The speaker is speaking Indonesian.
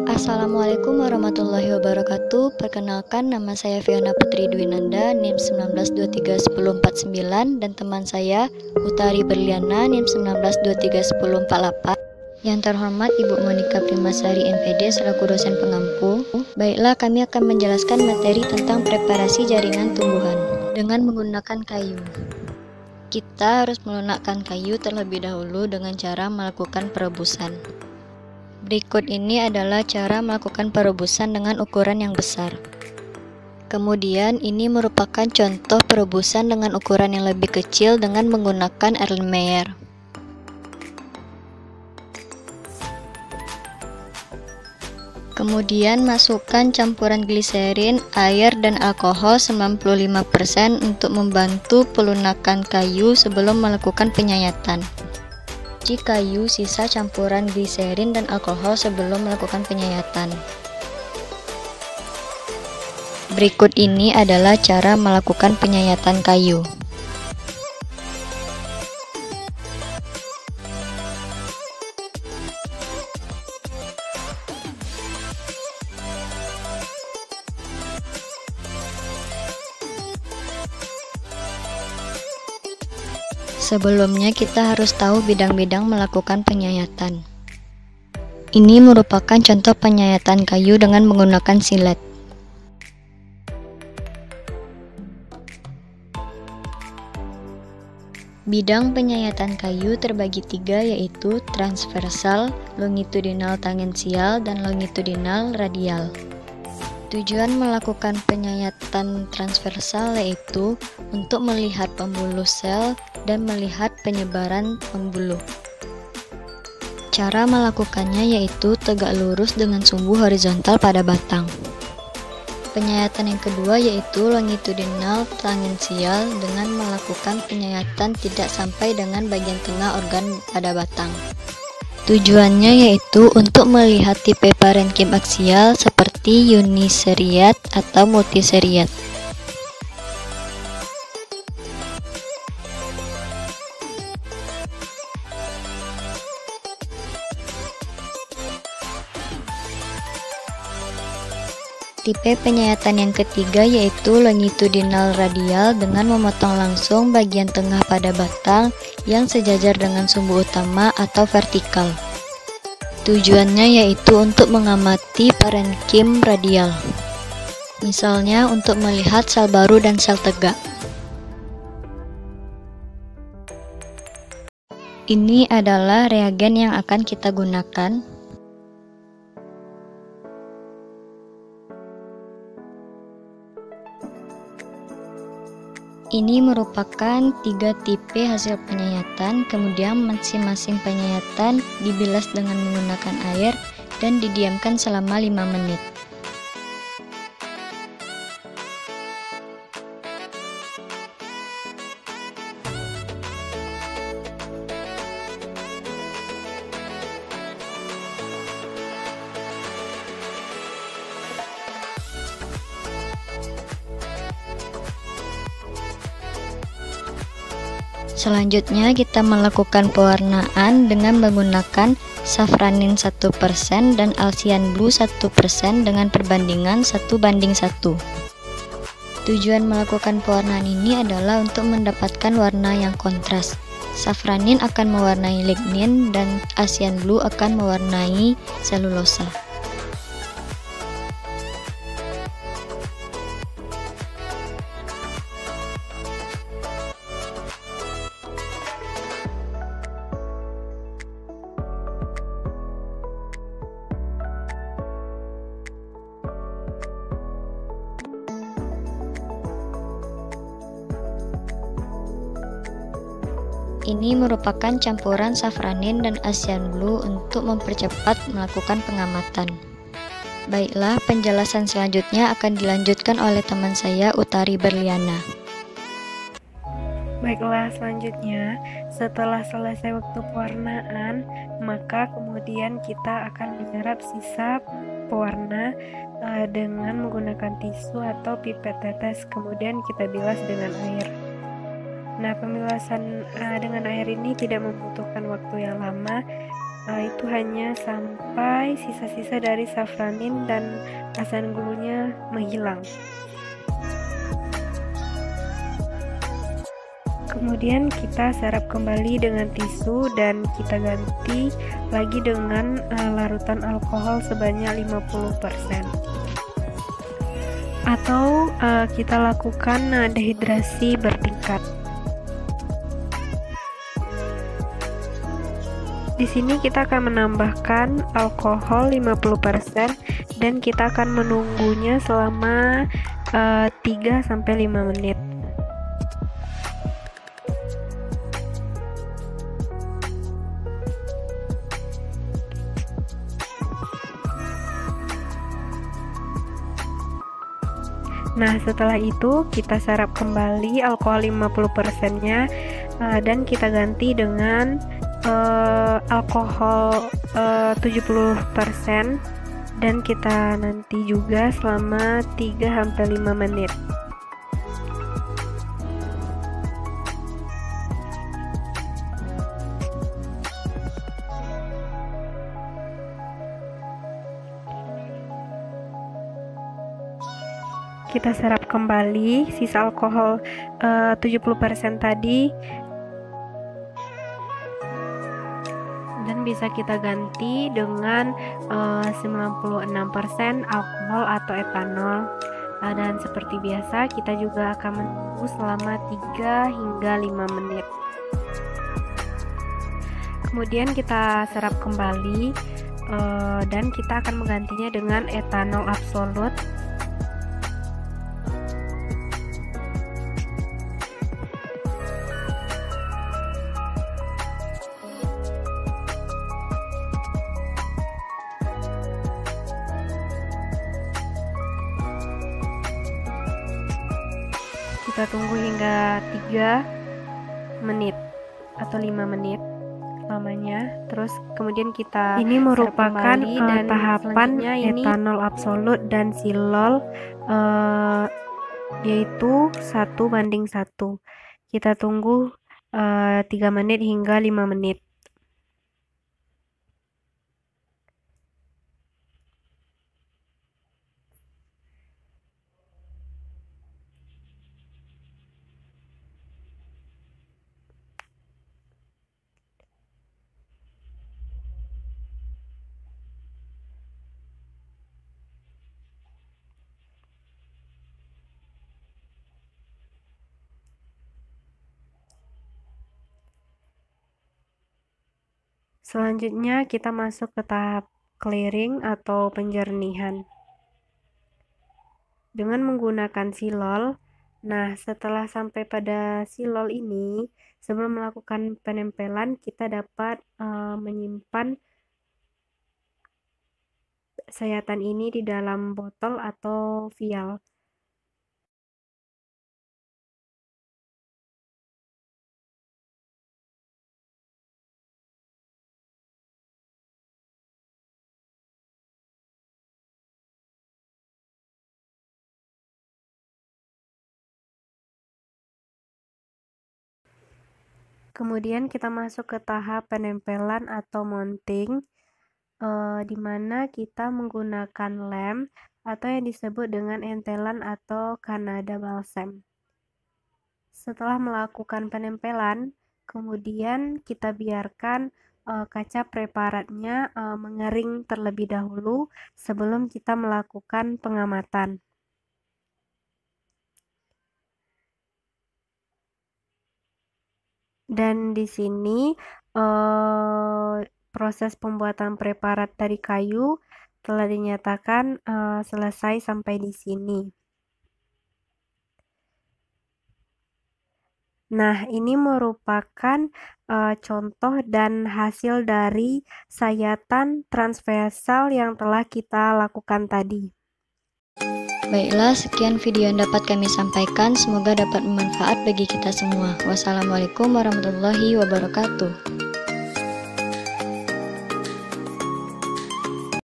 Assalamualaikum warahmatullahi wabarakatuh. Perkenalkan, nama saya Fiona Putri Dwinanda, NIM 19231049, dan teman saya Utari Berliana, NIM 19231048. Yang terhormat Ibu Monika Primasari MPD selaku dosen pengampu. Baiklah, kami akan menjelaskan materi tentang preparasi jaringan tumbuhan dengan menggunakan kayu. Kita harus melunakkan kayu terlebih dahulu dengan cara melakukan perebusan. Berikut ini adalah cara melakukan perebusan dengan ukuran yang besar. Kemudian ini merupakan contoh perebusan dengan ukuran yang lebih kecil dengan menggunakan Erlenmeyer. Kemudian masukkan campuran gliserin, air, dan alkohol 95% untuk membantu pelunakan kayu sebelum melakukan penyayatan. Cuci kayu sisa campuran gliserin dan alkohol sebelum melakukan penyayatan. Berikut ini adalah cara melakukan penyayatan kayu. Sebelumnya kita harus tahu bidang-bidang melakukan penyayatan. Ini merupakan contoh penyayatan kayu dengan menggunakan silet. Bidang penyayatan kayu terbagi tiga, yaitu transversal, longitudinal tangensial, dan longitudinal radial. Tujuan melakukan penyayatan transversal yaitu untuk melihat pembuluh sel dan melihat penyebaran pembuluh. Cara melakukannya yaitu tegak lurus dengan sumbu horizontal pada batang. Penyayatan yang kedua yaitu longitudinal tangensial dengan melakukan penyayatan tidak sampai dengan bagian tengah organ pada batang. Tujuannya yaitu untuk melihat tipe parenkim aksial seperti uniseriat atau multiseriat. Tipe penyayatan yang ketiga yaitu longitudinal radial dengan memotong langsung bagian tengah pada batang yang sejajar dengan sumbu utama atau vertikal. Tujuannya yaitu untuk mengamati parenkim radial. Misalnya untuk melihat sel baru dan sel tegak. Ini adalah reagen yang akan kita gunakan. Ini merupakan 3 tipe hasil penyayatan, kemudian masing-masing penyayatan dibilas dengan menggunakan air dan didiamkan selama 5 menit. Selanjutnya kita melakukan pewarnaan dengan menggunakan safranin 1% dan Alcyan Blue 1% dengan perbandingan 1:1. Tujuan melakukan pewarnaan ini adalah untuk mendapatkan warna yang kontras. Safranin akan mewarnai lignin dan Alcyan Blue akan mewarnai selulosa. Ini merupakan campuran safranin dan Alcyan Blue untuk mempercepat melakukan pengamatan. Baiklah, penjelasan selanjutnya akan dilanjutkan oleh teman saya Utari Berliana. Baiklah, selanjutnya setelah selesai waktu pewarnaan, maka kemudian kita akan menyerap sisa pewarna dengan menggunakan tisu atau pipet tetes, kemudian kita bilas dengan air. Nah, pemilasan dengan air ini tidak membutuhkan waktu yang lama itu hanya sampai sisa-sisa dari safranin dan asam glunya menghilang. Kemudian kita serap kembali dengan tisu dan kita ganti lagi dengan larutan alkohol sebanyak 50%. Atau kita lakukan dehidrasi bertingkat. Di sini kita akan menambahkan alkohol 50% dan kita akan menunggunya selama 3-5 menit. Nah, setelah itu kita serap kembali alkohol 50%-nya dan kita ganti dengan alkohol 70% dan kita nanti juga selama 3-5 menit. Kita serap kembali sisa alkohol 70% tadi dan bisa kita ganti dengan 96% alkohol atau etanol. Dan seperti biasa kita juga akan menunggu selama 3-5 menit. Kemudian kita serap kembali dan kita akan menggantinya dengan etanol absolut. Kita tunggu hingga 3 menit atau 5 menit lamanya. Terus kemudian kita ini merupakan tahapan etanol absolut dan silol yaitu 1:1. Kita tunggu 3 menit hingga 5 menit. Selanjutnya kita masuk ke tahap clearing atau penjernihan dengan menggunakan silol. Nah, setelah sampai pada silol ini, sebelum melakukan penempelan kita dapat menyimpan sayatan ini di dalam botol atau vial. Kemudian kita masuk ke tahap penempelan atau mounting, di mana kita menggunakan lem atau yang disebut dengan entelan atau Canada balsam. Setelah melakukan penempelan, kemudian kita biarkan kaca preparatnya mengering terlebih dahulu sebelum kita melakukan pengamatan. Dan di sini proses pembuatan preparat dari kayu telah dinyatakan selesai sampai di sini. Nah, ini merupakan contoh dan hasil dari sayatan transversal yang telah kita lakukan tadi. Baiklah, sekian video yang dapat kami sampaikan. Semoga dapat bermanfaat bagi kita semua. Wassalamualaikum warahmatullahi wabarakatuh.